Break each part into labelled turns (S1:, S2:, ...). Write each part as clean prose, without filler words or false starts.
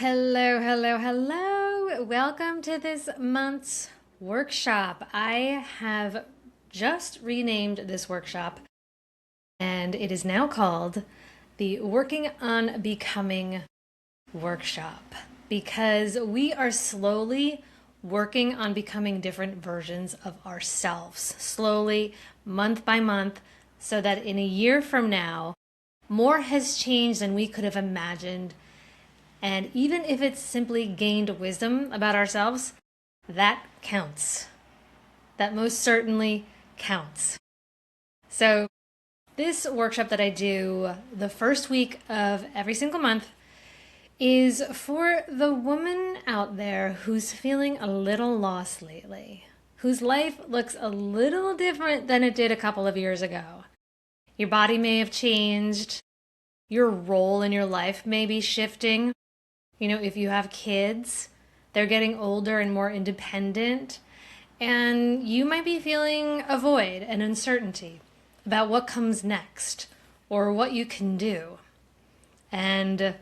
S1: Hello, hello, hello. Welcome to this month's workshop. I have just renamed this workshop and it is now called the Working on Becoming Workshop because we are slowly working on becoming different versions of ourselves, slowly, month by month, so that in a year from now, more has changed than we could have imagined, and even if it's simply gained wisdom about ourselves, that counts. That most certainly counts. So, this workshop that I do the first week of every single month is for the woman out there who's feeling a little lost lately, whose life looks a little different than it did a couple of years ago. Your body may have changed, your role in your life may be shifting. If you have kids, they're getting older and more independent, and you might be feeling a void and uncertainty about what comes next or what you can do. And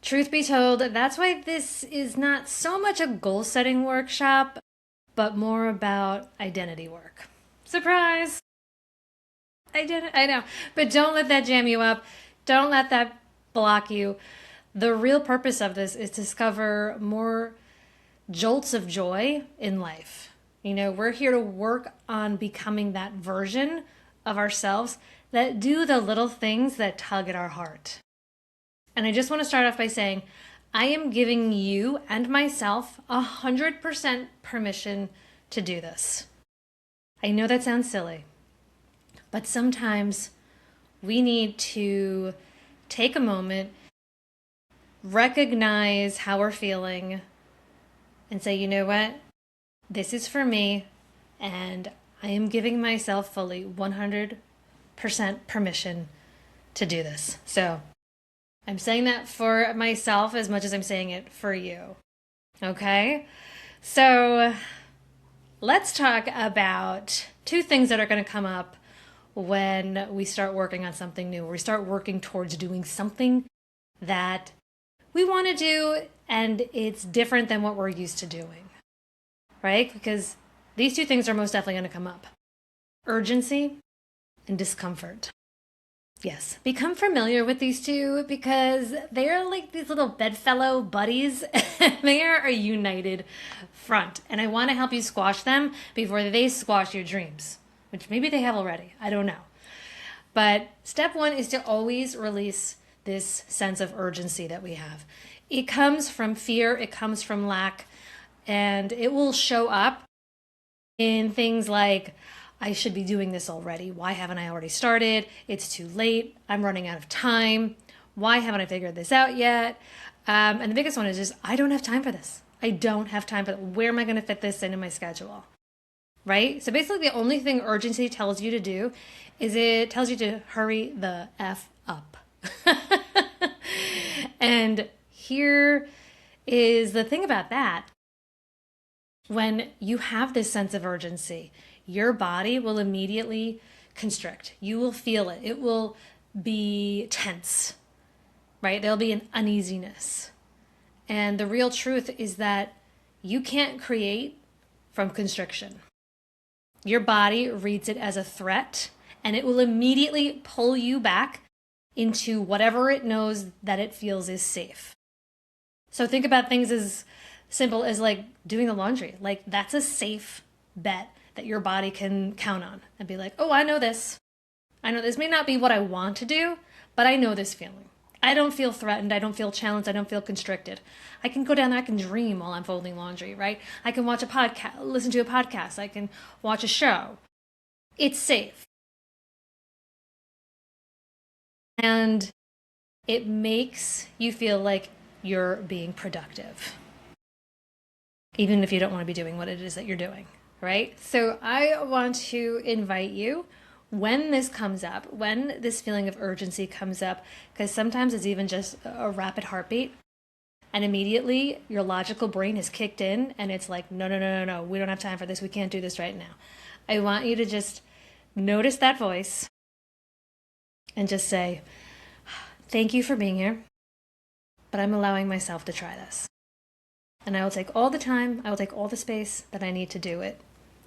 S1: truth be told, that's why this is not so much a goal setting workshop, but more about identity work. Surprise! I know, but don't let that jam you up. Don't let that block you. The real purpose of this is to discover more jolts of joy in life. We're here to work on becoming that version of ourselves that do the little things that tug at our heart. And I just want to start off by saying, I am giving you and myself 100% permission to do this. I know that sounds silly, but sometimes we need to take a moment, recognize how we're feeling, and say, you know what? This is for me, and I am giving myself fully 100% permission to do this. So I'm saying that for myself as much as I'm saying it for you. Okay? So let's talk about two things that are going to come up when we start working on something new, or we start working towards doing something that we want to do and it's different than what we're used to doing, right? Because these two things are most definitely going to come up: urgency and discomfort. Yes, become familiar with these two because they're like these little bedfellow buddies. They are a united front, and I want to help you squash them before they squash your dreams, which maybe they have already. I don't know. But step one is to always release this sense of urgency that we have. It comes from fear, it comes from lack, and it will show up in things like, I should be doing this already. Why haven't I already started? It's too late. I'm running out of time. Why haven't I figured this out yet? And the biggest one is just, I don't have time for this. I don't have time for that. Where am I going to fit this into my schedule? Right? So basically the only thing urgency tells you to do is it tells you to hurry the F up. And here is the thing about that. When you have this sense of urgency, your body will immediately constrict. You will feel it. It will be tense, right? There'll be an uneasiness. And the real truth is that you can't create from constriction. Your body reads it as a threat, and it will immediately pull you back into whatever it knows that it feels is safe. So think about things as simple as like doing the laundry. Like that's a safe bet that your body can count on and be like, oh, I know this. I know this may not be what I want to do, but I know this feeling. I don't feel threatened. I don't feel challenged. I don't feel constricted. I can go down there. I can dream while I'm folding laundry, right? I can watch a podcast, listen to a podcast. I can watch a show. It's safe. And it makes you feel like you're being productive, even if you don't want to be doing what it is that you're doing, right? So I want to invite you, when this comes up, when this feeling of urgency comes up, because sometimes it's even just a rapid heartbeat, and immediately your logical brain is kicked in and it's like, no, no, no, no, no, we don't have time for this. We can't do this right now. I want you to just notice that voice and just say, thank you for being here, but I'm allowing myself to try this. And I will take all the time, I will take all the space that I need to do it.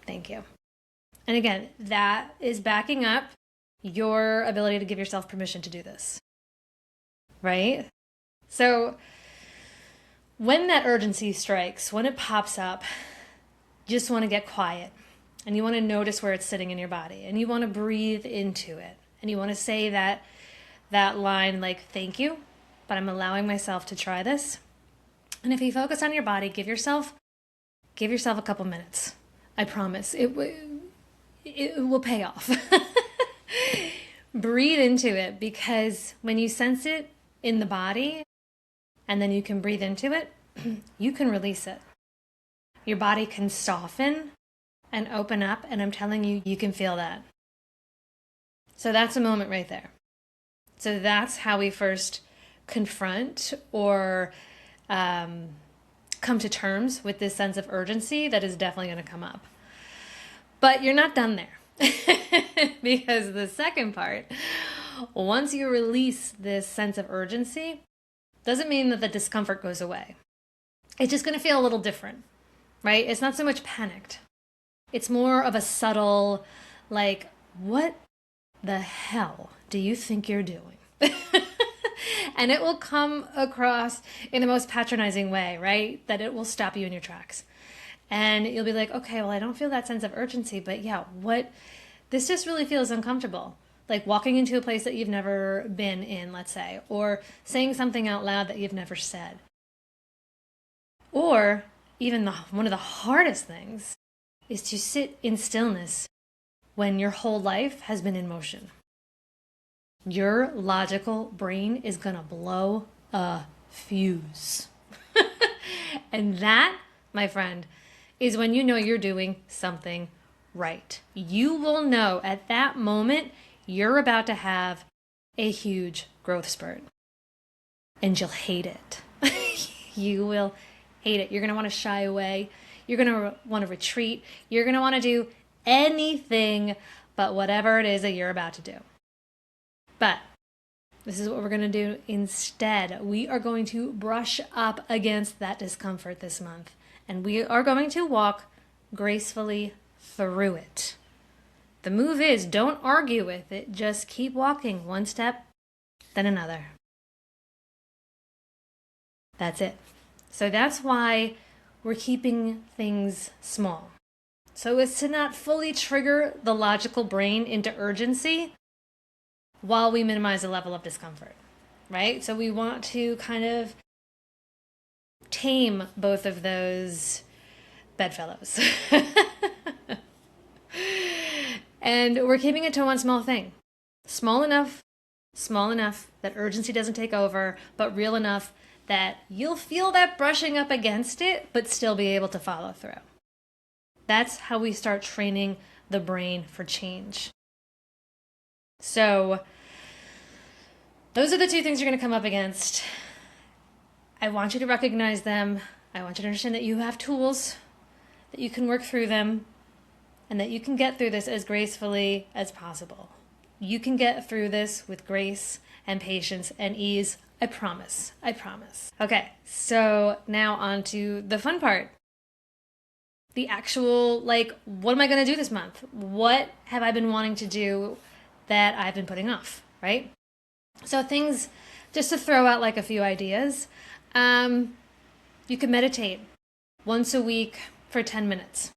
S1: Thank you. And again, that is backing up your ability to give yourself permission to do this. Right? So when that urgency strikes, when it pops up, you just want to get quiet and you want to notice where it's sitting in your body and you want to breathe into it and you want to say that line like, thank you, but I'm allowing myself to try this. And if you focus on your body, give yourself a couple minutes. I promise it will pay off. Breathe into it, because when you sense it in the body and then you can breathe into it, you can release it. Your body can soften and open up, and I'm telling you, you can feel that. So that's a moment right there. So that's how we first confront or come to terms with this sense of urgency that is definitely going to come up. But you're not done there. Because the second part, once you release this sense of urgency, doesn't mean that the discomfort goes away. It's just going to feel a little different, right? It's not so much panicked. It's more of a subtle, like, what the hell do you think you're doing? And it will come across in the most patronizing way, right? That it will stop you in your tracks. And you'll be like, okay, well, I don't feel that sense of urgency, but yeah, this just really feels uncomfortable. Like walking into a place that you've never been in, let's say, or saying something out loud that you've never said. Or even one of the hardest things is to sit in stillness when your whole life has been in motion. Your logical brain is going to blow a fuse. And that, my friend, is when you know you're doing something right. You will know at that moment you're about to have a huge growth spurt. And you'll hate it. You will hate it. You're going to want to shy away. You're going to want to retreat. You're going to want to do anything but whatever it is that you're about to do. But this is what we're going to do instead. We are going to brush up against that discomfort this month. And we are going to walk gracefully through it. The move is, don't argue with it. Just keep walking one step, then another. That's it. So that's why we're keeping things small. So as to not fully trigger the logical brain into urgency while we minimize the level of discomfort, right? So we want to kind of tame both of those bedfellows. And we're keeping it to one small thing. Small enough that urgency doesn't take over, but real enough that you'll feel that brushing up against it, but still be able to follow through. That's how we start training the brain for change. So those are the two things you're going to come up against. I want you to recognize them. I want you to understand that you have tools, that you can work through them, and that you can get through this as gracefully as possible. You can get through this with grace and patience and ease. I promise. I promise. Okay, so now on to the fun part. The actual, what am I going to do this month? What have I been wanting to do that I've been putting off, right? So things, just to throw out a few ideas, you can meditate once a week for 10 minutes.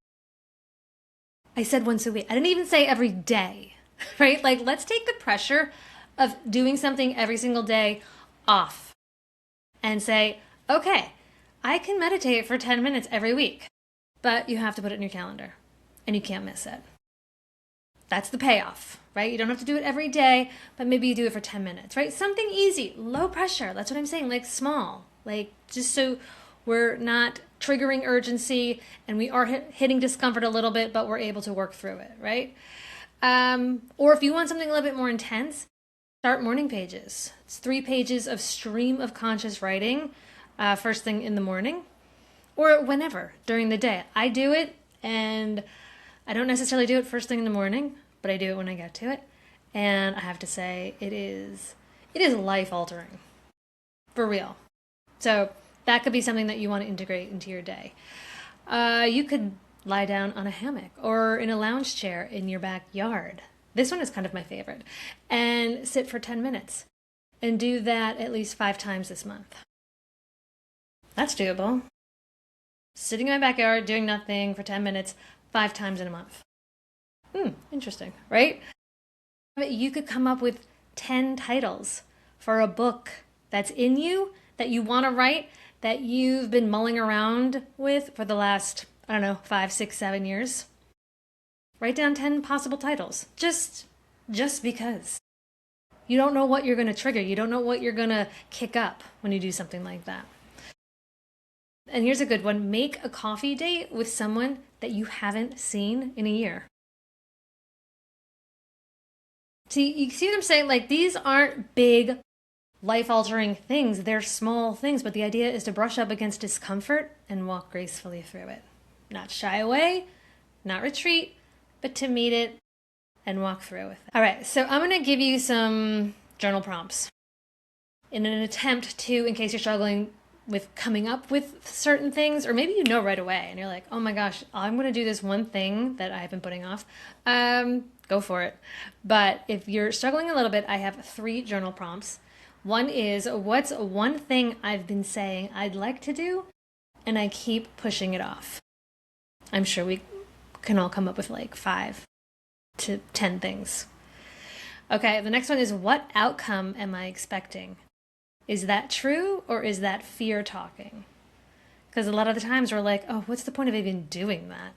S1: I said once a week. I didn't even say every day, right? Let's take the pressure of doing something every single day off and say, okay, I can meditate for 10 minutes every week, but you have to put it in your calendar and you can't miss it. That's the payoff, right? You don't have to do it every day, but maybe you do it for 10 minutes, right? Something easy, low pressure. That's what I'm saying, small, just so we're not triggering urgency and we are hitting discomfort a little bit, but we're able to work through it, right? Or if you want something a little bit more intense, start morning pages. It's 3 pages of stream of conscious writing first thing in the morning or whenever during the day. I do it, and I don't necessarily do it first thing in the morning, but I do it when I get to it. And I have to say, it is life altering. For real. So that could be something that you want to integrate into your day. You could lie down on a hammock or in a lounge chair in your backyard. This one is kind of my favorite. And sit for 10 minutes and do that at least 5 times this month. That's doable. Sitting in my backyard doing nothing for 10 minutes 5 times in a month. Interesting, right? You could come up with 10 titles for a book that's in you, that you want to write, that you've been mulling around with for the last, I don't know, 5, 6, 7 years. Write down 10 possible titles. Just because. You don't know what you're going to trigger. You don't know what you're going to kick up when you do something like that. And here's a good one. Make a coffee date with someone that you haven't seen in a year. See, you see what I'm saying? Like, these aren't big, life-altering things. They're small things, but the idea is to brush up against discomfort and walk gracefully through it. Not shy away, not retreat, but to meet it and walk through with it. All right, so I'm going to give you some journal prompts in an attempt to, in case you're struggling with coming up with certain things, or maybe you know right away and you're like, oh my gosh, I'm going to do this one thing that I've been putting off. Go for it. But if you're struggling a little bit, I have 3 journal prompts. One is, what's one thing I've been saying I'd like to do and I keep pushing it off? I'm sure we can all come up with like 5 to 10 things. Okay, the next one is, what outcome am I expecting? Is that true or is that fear talking? Because a lot of the times we're like, oh, what's the point of even doing that?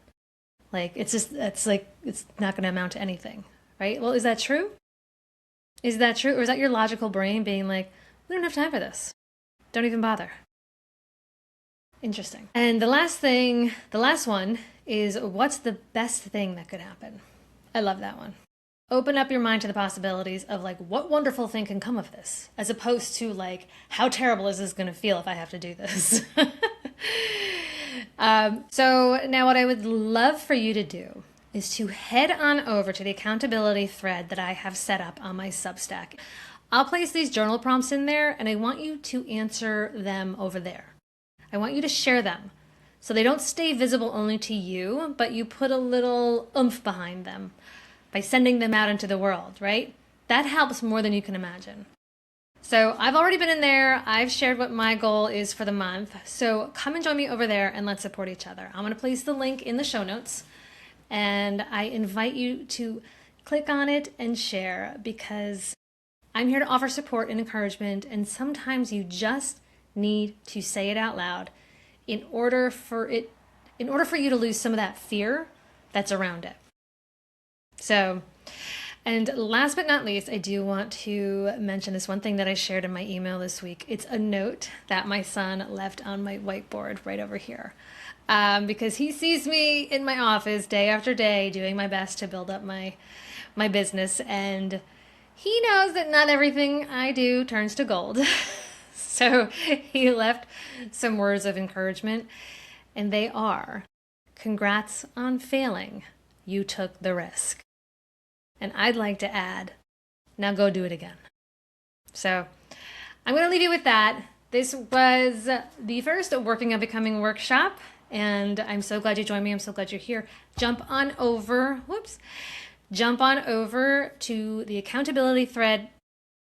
S1: Like, it's not going to amount to anything, right? Well, is that true? Is that true? Or is that your logical brain being like, we don't have time for this. Don't even bother. Interesting. And the last one is, what's the best thing that could happen? I love that one. Open up your mind to the possibilities of like, what wonderful thing can come of this, as opposed to like, how terrible is this going to feel if I have to do this? So now what I would love for you to do is to head on over to the accountability thread that I have set up on my Substack. I'll place these journal prompts in there and I want you to answer them over there. I want you to share them so they don't stay visible only to you, but you put a little oomph behind them by sending them out into the world, right? That helps more than you can imagine. So I've already been in there. I've shared what my goal is for the month. So come and join me over there and let's support each other. I'm going to place the link in the show notes and I invite you to click on it and share, because I'm here to offer support and encouragement, and sometimes you just need to say it out loud in order for you to lose some of that fear that's around it. So, and last but not least, I do want to mention this one thing that I shared in my email this week. It's a note that my son left on my whiteboard right over here. Because he sees me in my office day after day doing my best to build up my business, and he knows that not everything I do turns to gold. So he left some words of encouragement, and they are, congrats on failing. You took the risk. And I'd like to add, now go do it again. So I'm going to leave you with that. This was the first Working on Becoming workshop, and I'm so glad you joined me. I'm so glad you're here. Jump on over to the accountability thread.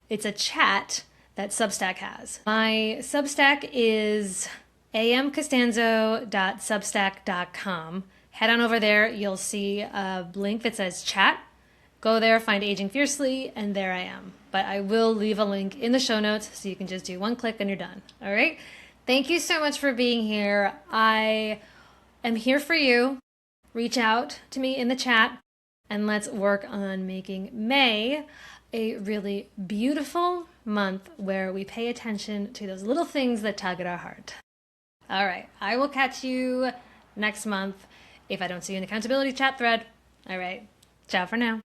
S1: It's a chat that Substack has. My Substack is amcostanzo.substack.com. Head on over there. You'll see a link that says chat. Go there, find Aging Fiercely, and there I am. But I will leave a link in the show notes so you can just do one click and you're done. All right? Thank you so much for being here. I am here for you. Reach out to me in the chat and let's work on making May a really beautiful month where we pay attention to those little things that tug at our heart. All right. I will catch you next month if I don't see you in the accountability chat thread. All right. Ciao for now.